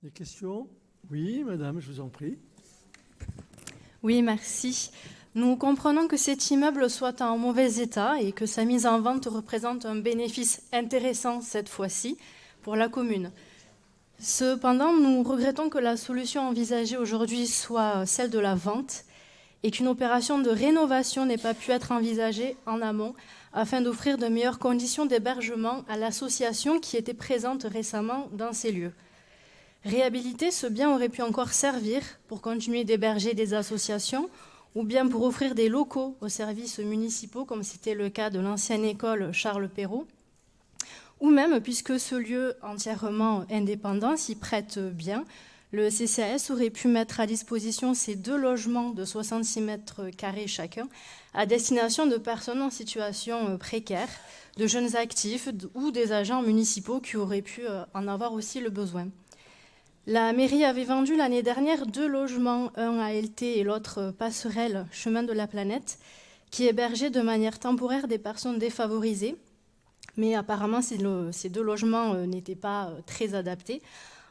Des questions? Oui, madame, je vous en prie. Oui, merci. Nous comprenons que cet immeuble soit en mauvais état et que sa mise en vente représente un bénéfice intéressant cette fois-ci pour la commune. Cependant, nous regrettons que la solution envisagée aujourd'hui soit celle de la vente et qu'une opération de rénovation n'ait pas pu être envisagée en amont afin d'offrir de meilleures conditions d'hébergement à l'association qui était présente récemment dans ces lieux. Réhabiliter ce bien aurait pu encore servir pour continuer d'héberger des associations ou bien pour offrir des locaux aux services municipaux, comme c'était le cas de l'ancienne école Charles Perrault, ou même, puisque ce lieu entièrement indépendant s'y prête bien, le CCAS aurait pu mettre à disposition ces 2 logements de 66 mètres carrés chacun à destination de personnes en situation précaire, de jeunes actifs ou des agents municipaux qui auraient pu en avoir aussi le besoin. La mairie avait vendu l'année dernière 2 logements, un à LT et l'autre Passerelle, chemin de la planète, qui hébergeaient de manière temporaire des personnes défavorisées. Mais apparemment, ces 2 logements n'étaient pas très adaptés.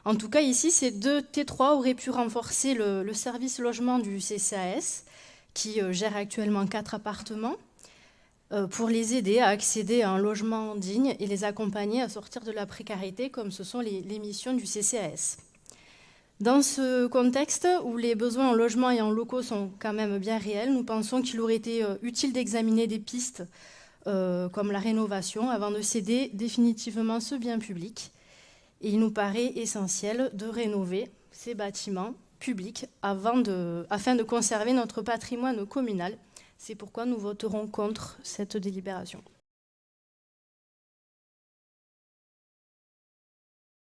En tout cas, ici, ces 2 T3 auraient pu renforcer le service logement du CCAS, qui gère actuellement 4 appartements, pour les aider à accéder à un logement digne et les accompagner à sortir de la précarité, comme ce sont les missions du CCAS. Dans ce contexte où les besoins en logement et en locaux sont quand même bien réels, nous pensons qu'il aurait été utile d'examiner des pistes comme la rénovation avant de céder définitivement ce bien public. Et il nous paraît essentiel de rénover ces bâtiments publics afin de conserver notre patrimoine communal. C'est pourquoi nous voterons contre cette délibération.